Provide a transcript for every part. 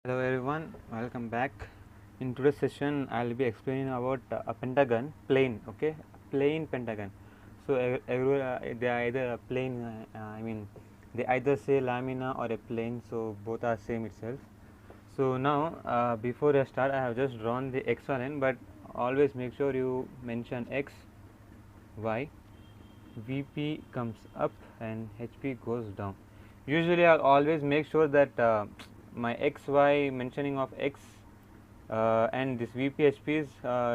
Hello everyone, welcome back. In today's session, I'll be explaining about a pentagon plane. Okay, plane pentagon. So they are either a plane. They either say lamina or a plane. So both are same itself. So now, before I start, I have just drawn the x line, but always make sure you mention x, y, VP comes up and HP goes down. Usually I'll always make sure that my XY mentioning of X and this VPHP is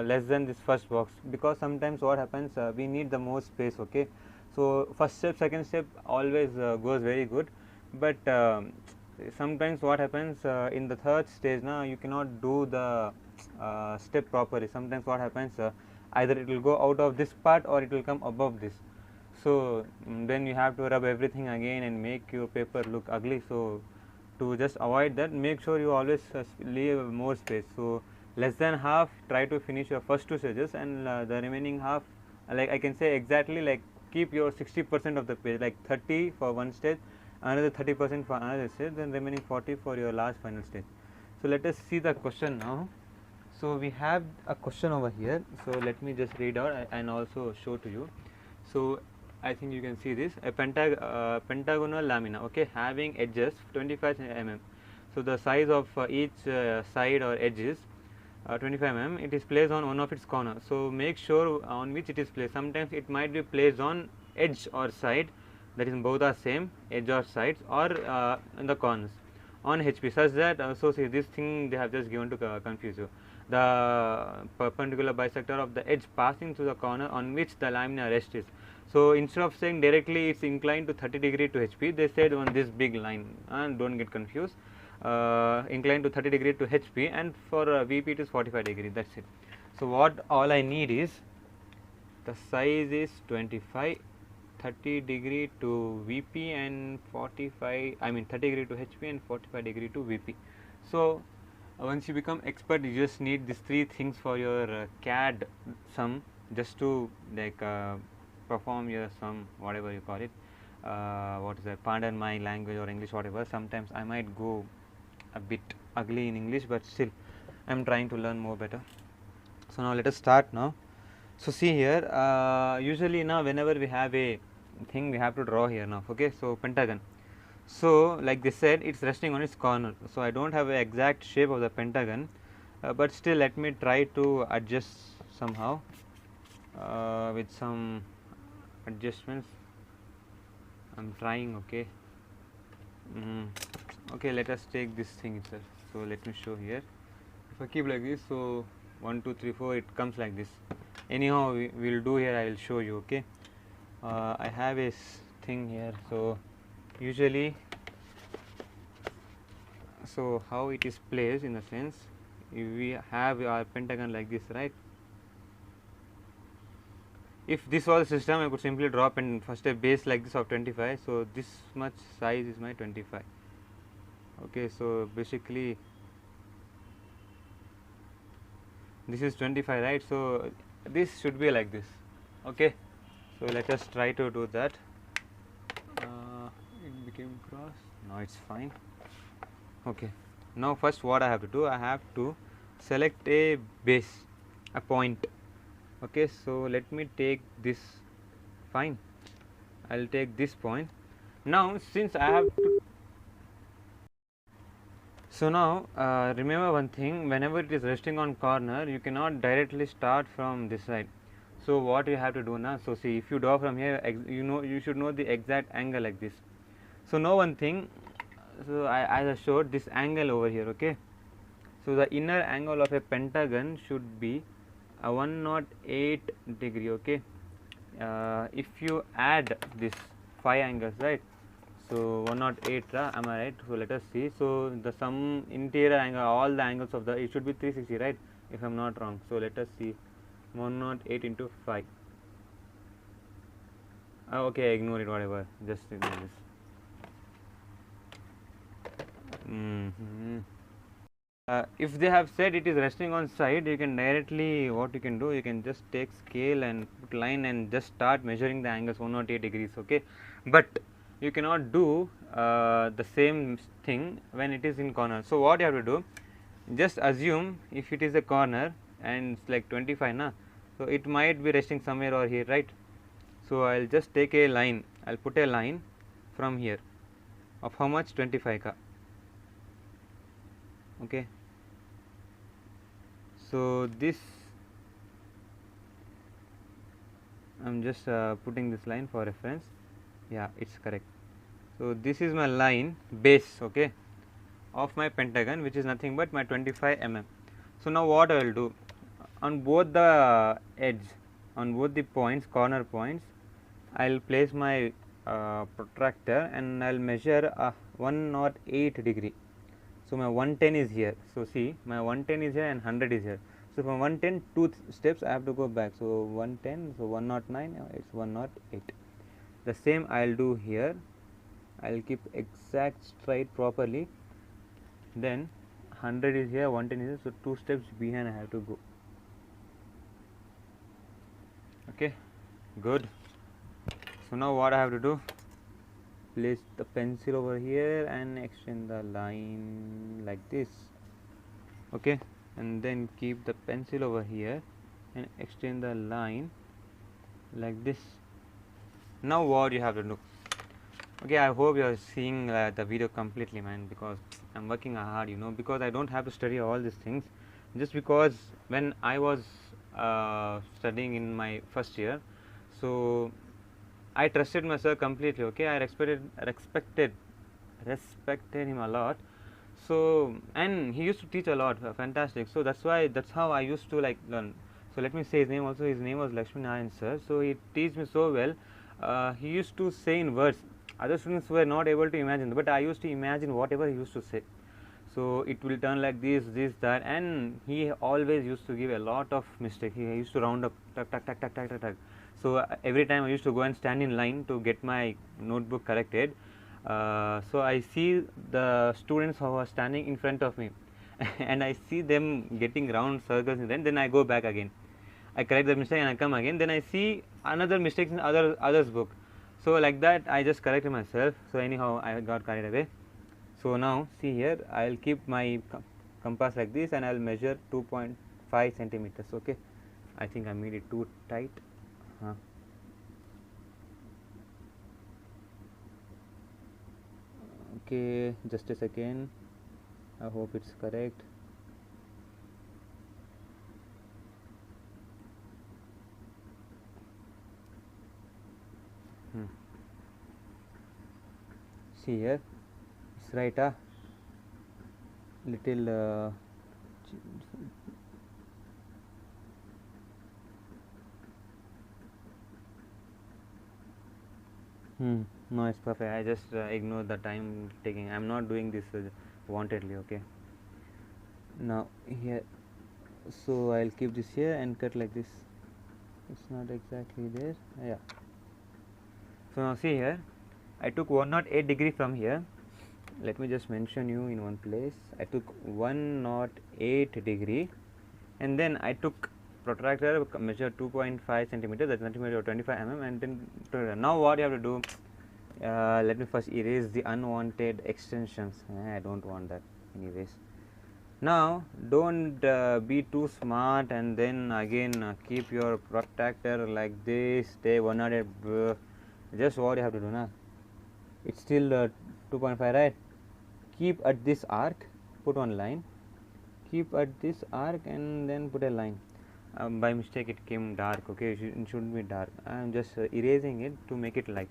less than this first box, because sometimes what happens, we need the more space. Okay, so first step, second step always goes very good, but sometimes what happens in the third stage now you cannot do the step properly. Sometimes what happens, either it will go out of this part or it will come above this. So then you have to rub everything again and make your paper look ugly. So to just avoid that, make sure you always leave more space. So less than half, try to finish your first two stages, and the remaining half, like I can say exactly, like keep your 60% of the page, like 30 for one stage, another 30% for another stage, then remaining 40 for your last final stage. So let us see the question now. So we have a question over here. So let me just read out and also show to you. So I think you can see this, a pentagonal lamina, okay, having edges 25 mm. So the size of each side or edge is 25 mm. It is placed on one of its corners. So make sure on which it is placed. Sometimes it might be placed on edge or side, that is both are same, edge or sides, or in the corners on HP, such that so see this thing they have just given to confuse you. The perpendicular bisector of the edge passing through the corner on which the lamina rest is. So instead of saying directly it's inclined to 30 degree to HP, they said on this big line, and don't get confused. Inclined to 30 degree to HP, and for VP it is 45 degree. That's it. So what all I need is the size is 25, 30 degree to VP and 45. 30 degree to HP and 45 degree to VP. So once you become expert, you just need these three things for your CAD sum, just to like perform your sum, whatever you call it. What is that? Pardon my language or English, whatever. Sometimes I might go a bit ugly in English, but still I am trying to learn more better. So now let us start now. So see here, usually now whenever we have a thing, we have to draw here now. Okay, so pentagon. So like they said, it's resting on its corner. So I don't have an exact shape of the pentagon, but still let me try to adjust somehow with some adjustments. I'm trying. Okay. Okay, let us take this thing itself. So let me show here. If I keep like this, so 1 2 3 4, it comes like this. Anyhow, we will do here. I will show you. Okay. I have a thing here. So usually, so how it is placed, in a sense, if we have our pentagon like this, right? If this was a system, I could simply drop and first a base like this of 25. So this much size is my 25. Okay, so basically this is 25, right? So this should be like this. Okay, so let us try to do that. It became cross. Now it's fine. Okay, now first what I have to do, I have to select a base, a point. Okay, so let me take this. Fine, I'll take this point. Now since I have to, so now remember one thing, whenever it is resting on corner, you cannot directly start from this side. So what you have to do now, so see, if you draw from here, you should know the exact angle like this. So know one thing, so as I showed this angle over here. Okay, so the inner angle of a pentagon should be a 108 degree. Okay, if you add this 5 angles, right? So 108, am I right? So let us see. So the sum interior angle, all the angles of the, it should be 360, right? If I am not wrong. So let us see, 108 into 5. Okay, ignore it, whatever. Just ignore this. If they have said it is resting on side, you can directly, what you can do, you can just take scale and put line and just start measuring the angles 108 degrees. Okay, but you cannot do the same thing when it is in corner. So what you have to do, just assume if it is a corner and it's like 25 na, so it might be resting somewhere over here, right? So I'll just take a line, I'll put a line from here of how much, 25 ka. Okay, so this I'm just putting this line for reference. Yeah, it's correct. So this is my line base, okay, of my pentagon, which is nothing but my 25 mm. So now what I will do, on both the edge, on both the points, corner points, I will place my protractor and I will measure 108 degree. So my 110 is here. So see, my 110 is here and 100 is here. So from 110 two steps I have to go back. So 110, so 109, it's 108. The same I will do here. I will keep exact straight properly. Then 100 is here, 110 is here. So two steps behind I have to go. Okay, good. So now what I have to do, place the pencil over here and extend the line like this. Okay, and then keep the pencil over here and extend the line like this. Now what you have to do, okay, I hope you are seeing the video completely, man, because I'm working hard, you know, because I don't have to study all these things, just because when I was studying in my first year, so I trusted my sir completely. Okay, I respected him a lot. So and he used to teach a lot, fantastic. So that's how I used to like learn. So let me say his name also. His name was Lamina sir. So he teach me so well. He used to say in words. Other students were not able to imagine, but I used to imagine whatever he used to say. So it will turn like this, that, and he always used to give a lot of mistake. He used to round up, tuck, tuck, tuck, tuck, tuck, tuck, tuck. So every time I used to go and stand in line to get my notebook corrected. So I see the students who are standing in front of me, and I see them getting round circles, and then I go back again. I correct the mistake and I come again. Then I see another mistakes in others book. So like that, I just corrected myself. So anyhow, I got carried away. So now see here, I will keep my compass like this and I will measure 2.5 centimeters. Okay, I think I made it too tight. Okay, just a second. I hope it's correct. See here, it's right. Little no, it's perfect. I just ignore the time taking. I'm not doing this wantedly. Okay, now here, so I'll keep this here and cut like this. It's not exactly there. Yeah, so now see here, I took 108 degree from here. Let me just mention you in one place. I took 108 degree, and then I took protractor, measure 2.5 centimeters, that's centimeter or 25 mm, and then now what you have to do, let me first erase the unwanted extensions. I don't want that anyways. Now don't be too smart and then again keep your protractor like this, stay 108. Just what you have to do now, it's still 2.5, right? Keep at this arc, put one line, keep at this arc and then put a line. By mistake it came dark. Okay, it shouldn't be dark. I am just erasing it to make it light.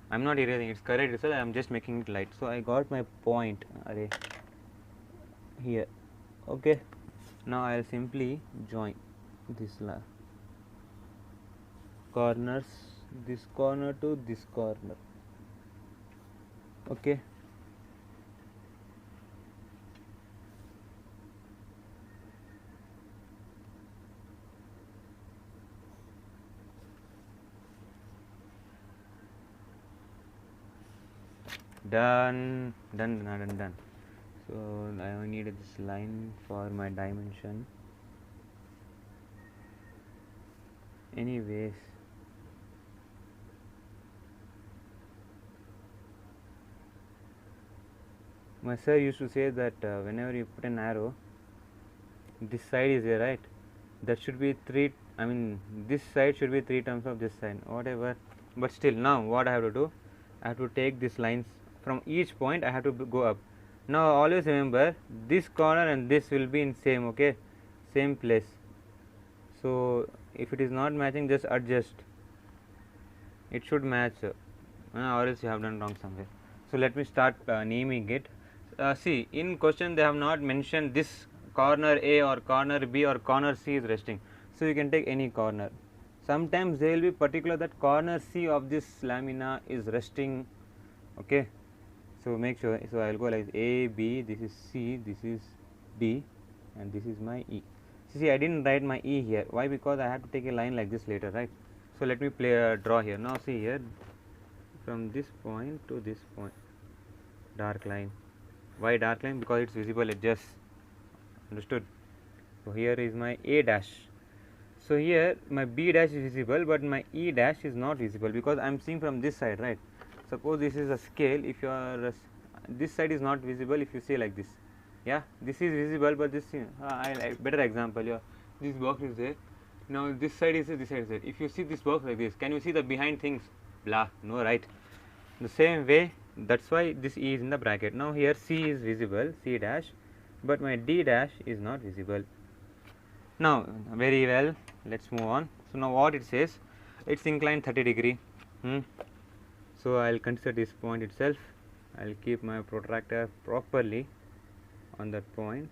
I am not erasing, it's correct result, I am just making it light. So I got my point here. Okay, now I will simply join this corners, this corner to this corner. Okay, done. So I needed this line for my dimension. Anyways, My sir used to say that whenever you put an arrow, this side is there, right? That should be three. I mean, this side should be 3 times of this side, whatever. But still, now what I have to do? I have to take these lines from each point. I have to go up. Now always remember, this corner and this will be in same, okay, same place. So if it is not matching, just adjust. It should match, or else you have done wrong somewhere. So let me start naming it. See, in question they have not mentioned this corner A or corner B or corner C is resting. So you can take any corner. Sometimes they will be particular that corner C of this lamina is resting. Okay. So make sure. So I will go like A, B, this is C, this is D, and this is my E. See, I didn't write my E here. Why? Because I have to take a line like this later, right? So let me draw here. Now see here, from this point to this point, dark line. Why dark line? Because it's visible edges. Understood? So here is my A dash. So here my B dash is visible, but my E dash is not visible because I am seeing from this side, right? Suppose this is a scale. If you are this side is not visible, if you see like this, yeah, this is visible, but this better example. Yeah, this box is there. Now this side is there, this side is there. If you see this box like this, can you see the behind things? Blah, no, right? The same way, that's why this E is in the bracket. Now here C is visible, C dash, but my D dash is not visible. Now very well, let's move on. So now what it says, it's inclined 30 degree. So I'll consider this point itself. I'll keep my protractor properly on that point.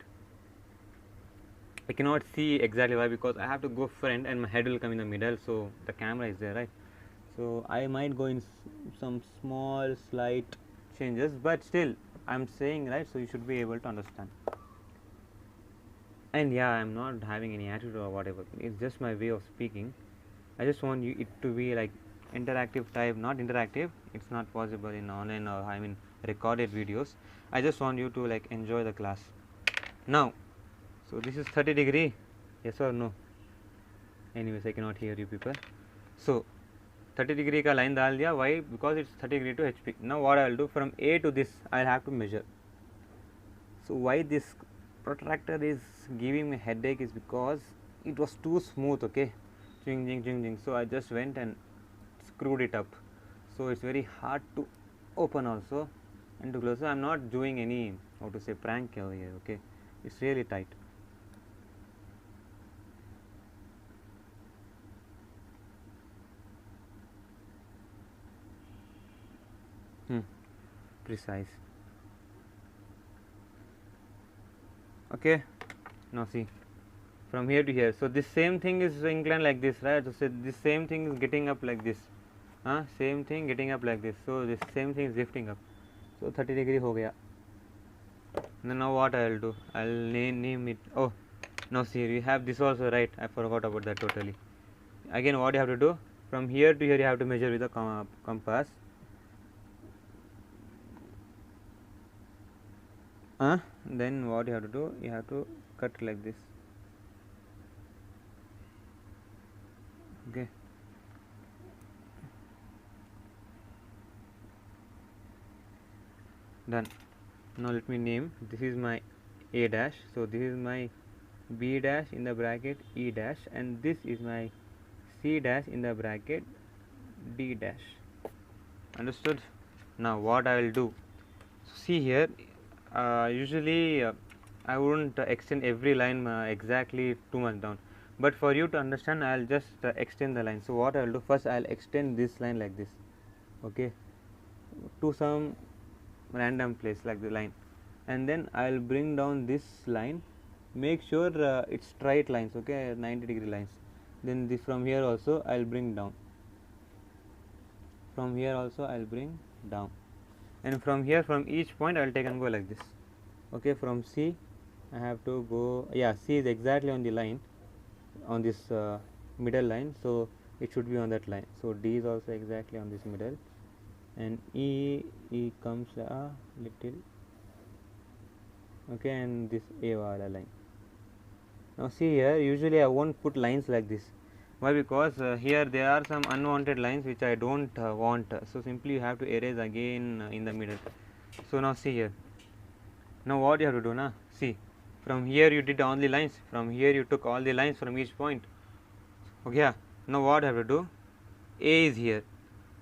I cannot see exactly why, because I have to go front and my head will come in the middle, so the camera is there, right? So I might go in some small slight changes, but still I'm saying, right, so you should be able to understand. And yeah, I'm not having any attitude or whatever, it's just my way of speaking. I just want it to be like interactive type, not interactive, it's not possible in online or I mean recorded videos. I just want you to like enjoy the class. Now, so this is 30 degree, yes or no? Anyways, I cannot hear you people. So 30 degree का line डाल दिया. Why? Because it's 30 degree to HP. Now what I will do, from A to this I will have to measure. So why this protractor is giving me headache is because it was too smooth, okay, jing jing jing jing. So I just went and screwed it up. So it's very hard to open also and to close. So I'm not doing any, how to say, prank here, okay, it's really tight. Precise. Okay, now see, from here to here, so this same thing is inclined like this, right? So this same thing is getting up like this, same thing getting up like this, so this same thing is lifting up, so 30 degree ho gaya. Now what I will do, I will name it. Oh, now see, we have this also, right? I forgot about that totally. Again, what you have to do, from here to here you have to measure with the compass. Then what you have to do, you have to cut like this, okay. Done. Now let me name, this is my A dash, so this is my B dash in the bracket E dash, and this is my C dash in the bracket D dash. Understood? Now what I will do, see here, usually I wouldn't extend every line exactly too much down, but for you to understand I will just extend the line. So what I will do, first I will extend this line like this, okay, to some random place like the line, and then I will bring down this line, make sure it's straight lines, okay, 90 degree lines. Then this from here also I will bring down, from here also I will bring down, and from here, from each point I will take and go like this, okay. From C I have to go, yeah, C is exactly on the line, on this middle line, so it should be on that line. So D is also exactly on this middle, and E comes a little, okay, and this A wala line. Now see here, usually I won't put lines like this. Why? Because here there are some unwanted lines which I don't want, so simply you have to erase again in the middle. So now see here, Now what you have to do now? See, from here you did all the lines, from here you took all the lines from each point. Okay, yeah. Now what I have to do? A is here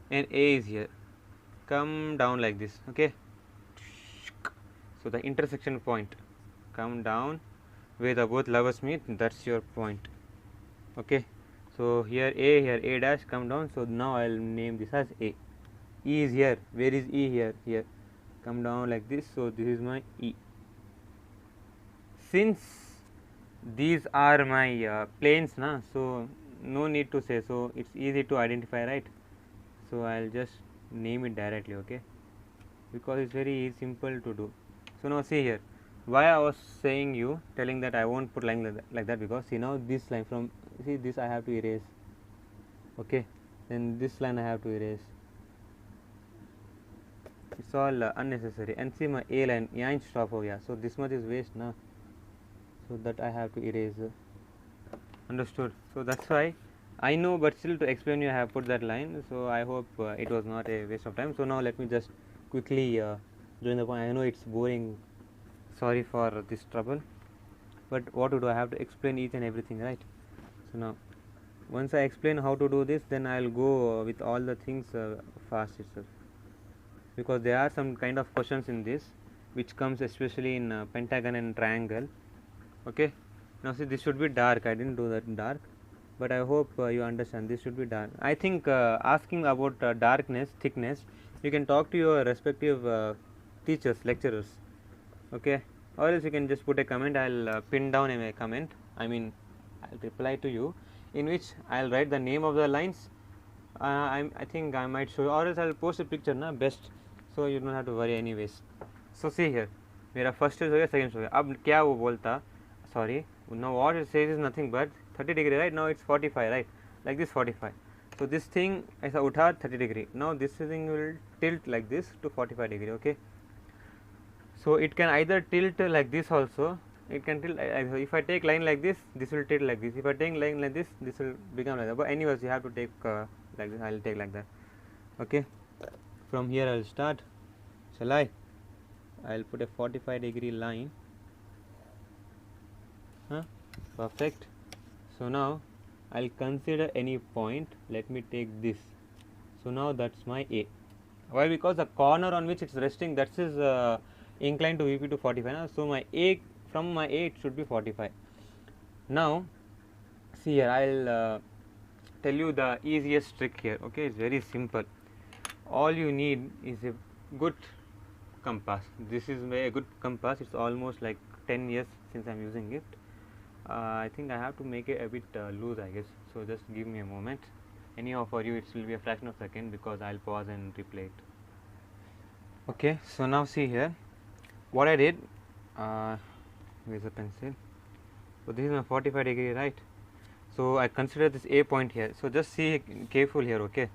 and A is here. Come down like this, okay? So the intersection point, come down where the both lovers meet, that's your point. Okay, so here A dash, come down. So now I'll name this as A. E is here. Where is E? Here. Here. Come down like this. So this is my E. Since these are my planes, na, so no need to say. So it's easy to identify, right? So I'll just name it directly, okay? Because it's very simple to do. So now see here. Why I was telling that I won't put line like that, because see now this line from, see this I have to erase, okay? Then this line I have to erase. It's all unnecessary. And see my A line यहाँ stop हो गया. So this much is waste ना. So that I have to erase. Understood? So that's why I know, but still to explain you I have put that line. So I hope it was not a waste of time. So now let me just quickly join the point. I know it's boring. Sorry for this trouble. But what to do? I have to explain each and everything, right? So now once I explain how to do this, then I'll go with all the things fast itself. Because there are some kind of questions in this which comes especially in pentagon and triangle. Okay, now see this should be dark. I didn't do that dark, but I hope you understand this should be dark. I think asking about darkness, thickness, you can talk to your respective teachers, lecturers, okay, or else you can just put a comment. I'll pin down a comment, I mean I'll reply to you, in which I'll write the name of the lines. I think I might show you, or else I'll post a picture ना best, so you don't have to worry anyways. So see here, मेरा first हो गया, second हो गया. अब क्या वो बोलता, sorry, now what it says is nothing but 30 degree, right? Now it's 45, right? Like this 45. So this thing ऐसा उठा 30 degree. Now this thing will tilt like this to 45 degree, okay? So it can either tilt like this also. It can tilt. If I take line like this will tilt like this. If I take line like this will become like that. But anyways, you have to take like this. I'll take like that. Okay. From here I'll start. Shall I? I'll put a 45 degree line. Perfect. So now I'll consider any point. Let me take this. So now that's my A. Why? Because the corner on which it's resting, that is inclined to VP to 45. Now, so my A, from my A it should be 45. Now see here, I'll tell you the easiest trick here. Okay, it's very simple. All you need is a good compass. This is a good compass. It's almost like 10 years since I'm using it. I think I have to make it a bit loose, I guess. So just give me a moment. Anyhow, for you it will be a fraction of a second, because I'll pause and replay it. Okay, so now see here what I did. Where's the pencil? So this is my 45 degree, right? So I consider this A point here. So just see careful here, okay?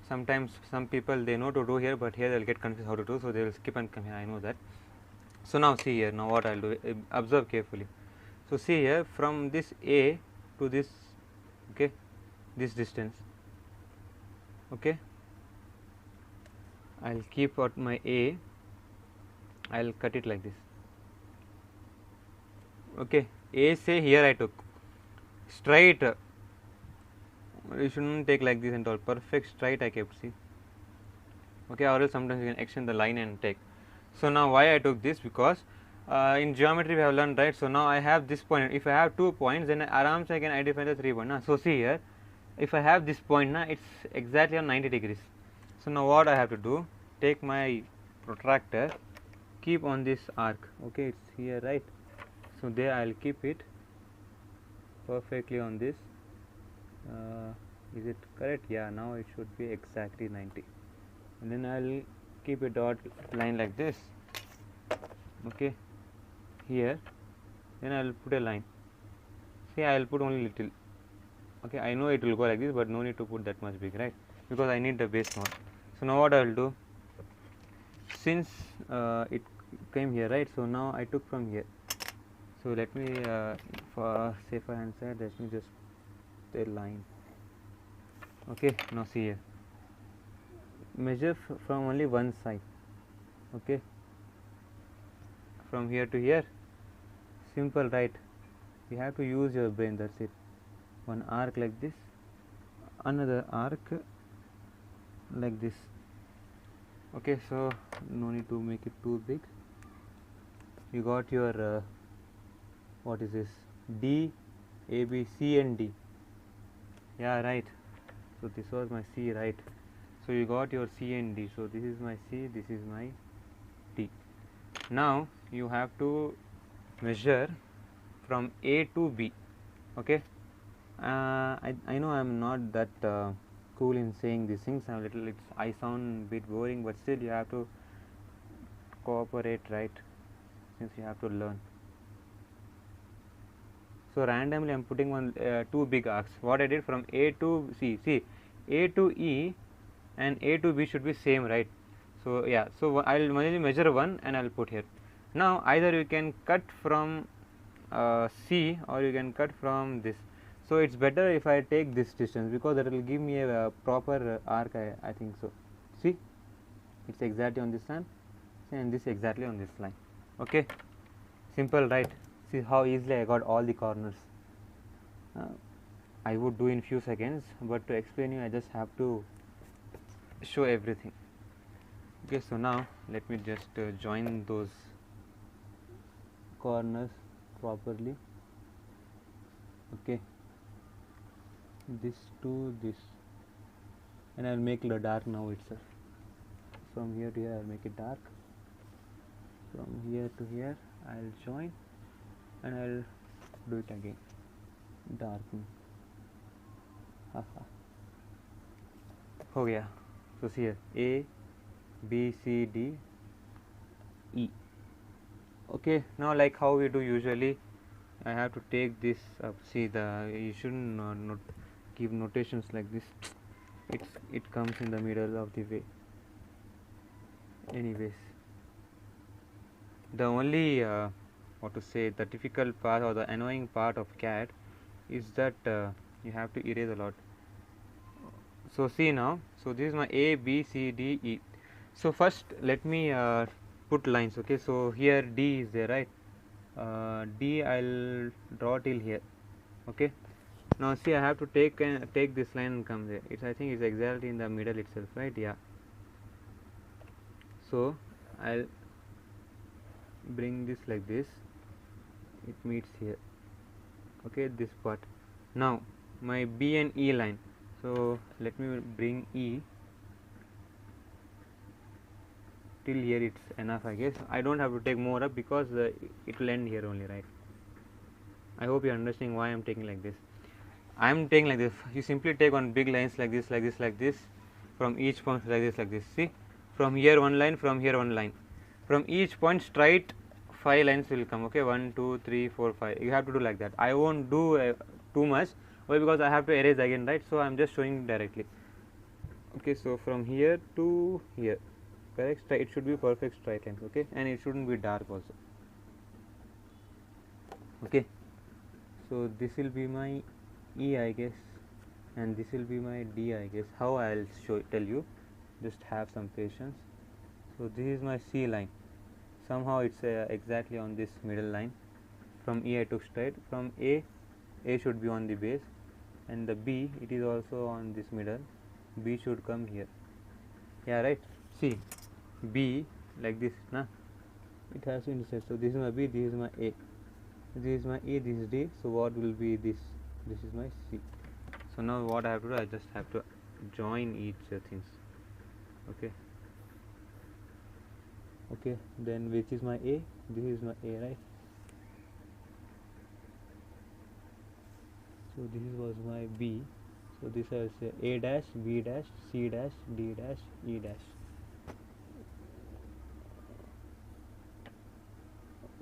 Sometimes some people they know to do here, but here they'll get confused how to do, so they will skip and come here. I know that. So now see here. Now what I'll do? Observe carefully. So see here, from this A to this, okay, this distance. Okay, I'll keep out my A. I'll cut it like this. Okay, A say here I took straight. You shouldn't take like this and all. Perfect straight I kept. See. Okay, or else sometimes you can extend the line and take. So now why I took this? Because in geometry we have learned, right? So now I have this point. If I have 2 points, then aram se I can identify the 3 points. So see here, if I have this point, it's exactly on 90 degrees. So now what I have to do? Take my protractor, keep on this arc. Okay, it's here, right? So there I'll keep it perfectly on this. Is it correct? Yeah, now it should be exactly 90. And then I'll keep a dot line like this. Okay, here. Then I'll put a line. See, I'll put only little. Okay, I know it will go like this, but no need to put that much big, right? Because I need the base node. So now what I will do? Since it came here, right? So now I took from here. So let me for safer hand side, let me just put a line. Okay, now see here. Measure from only one side. Okay, from here to here? Simple, right? You have to use your brain, that's it. One arc like this, another arc like this. Okay, so no need to make it too big. You got your what is this? D, A, B, C and D. Yeah, right. So this was my C, right? So you got your C and D. So this is my C, this is my D. Now you have to measure from A to B. Okay. I know I am not that cool in saying these things. I'm I sound a bit boring, but still you have to cooperate, right? Since you have to learn. So randomly I'm putting two big arcs. What I did from A to C, see, A to E and A to B should be same, right? So yeah, so I'll only measure one and I'll put here. Now either you can cut from C or you can cut from this. So it's better if I take this distance because that will give me a proper arc. I think so. See, it's exactly on this line, and this exactly on this line. Okay, simple, right? See how easily I got all the corners. I would do in few seconds, but to explain you I just have to show everything. Okay, so now let me just join those corners properly. Okay, this to this, and I'll make it dark now itself. From here to here I'll make it dark. From here to here I'll join and I'll do it again, darken. Oh yeah, so see here A, B, C, D, E. Okay, now like how we do usually, I have to take this up. See, you shouldn't not give notations like this. It comes in the middle of the way. Anyways, the only what to say, the difficult part or the annoying part of Caed is that you have to erase a lot. So see now, so this is my A, B, C, D, E. So first let me put lines. Okay, so here D is there, right? D I'll draw till here. Okay, now see I have to take this line and come there. I think it's exactly in the middle itself, right? Yeah. So I'll bring this like this. It meets here. Okay, this part. Now my B and E line. So let me bring E till here. It's enough, I guess. I don't have to take more up because it will end here only, right? I hope you are understanding why I am taking like this. I am taking like this. You simply take one big lines like this, like this, like this, from each point like this, like this. See, from here one line, from here one line. From each point straight 5 lines will come. Okay, 1, 2, 3, 4, 5. You have to do like that. I won't do too much. Why? Because I have to erase again, right? So I am just showing directly. Okay, so from here to here, correct? It should be perfect straight lines. Okay, and it shouldn't be dark also. Okay, so this will be my E, I guess, and this will be my D, I guess. How I'll tell you. Just have some patience. So this is my C line. Somehow it's exactly on this middle line. From E I took straight. From A should be on the base, and the B, it is also on this middle. B should come here. Yeah, right. See, B like this, nah. It has to intersect. So this is my B, this is my A, this is my E, this is D. So what will be this? This is my C. So now what I have to do? I just have to join each things. Okay. Okay. Then which is my A? This is my A, right? So this was my B. So this I will say A dash, B dash, C dash, D dash, E dash.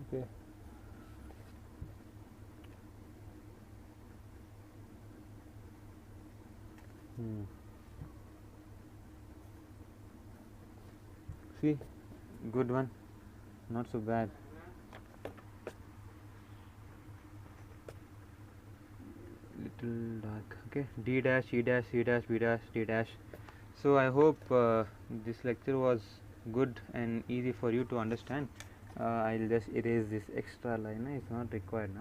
Okay. See, good one, not so bad. Little dark. Okay, D dash, E dash, C dash, B dash, D dash. So I hope this lecture was good and easy for you to understand. I'll just erase this extra line. It's not required.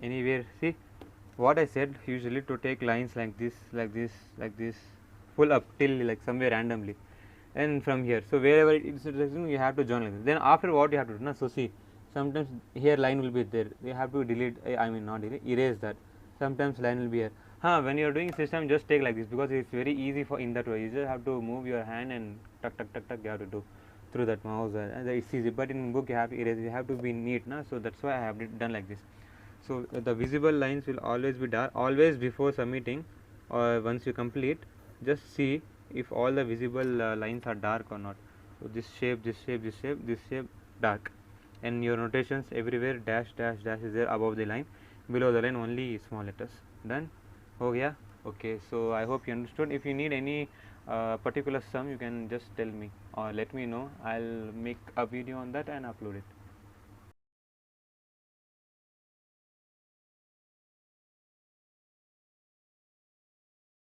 Anywhere, see what I said, usually to take lines like this, like this, like this, pull up till like somewhere randomly, and from here, so wherever it's interesting, you have to join like this. Then after what you have to do, so see, sometimes here line will be there, you have to delete, I mean not delete, erase that. Sometimes line will be here. When you are doing system, just take like this, because it's very easy for in that way. You just have to move your hand and tuck tuck tuck tuck, you have to do through that mouse, it's easy. But in book you have to erase, you have to be neat, so that's why I have done like this. So the visible lines will always be dark, always before submitting, or once you complete, just see if all the visible lines are dark or not. So this shape, this shape, this shape, this shape, dark, and your notations everywhere dash dash dash is there above the line, below the line only small letters. Done? Oh yeah. Okay, so I hope you understood. If you need any particular sum, you can just tell me or let me know. I'll make a video on that and upload it.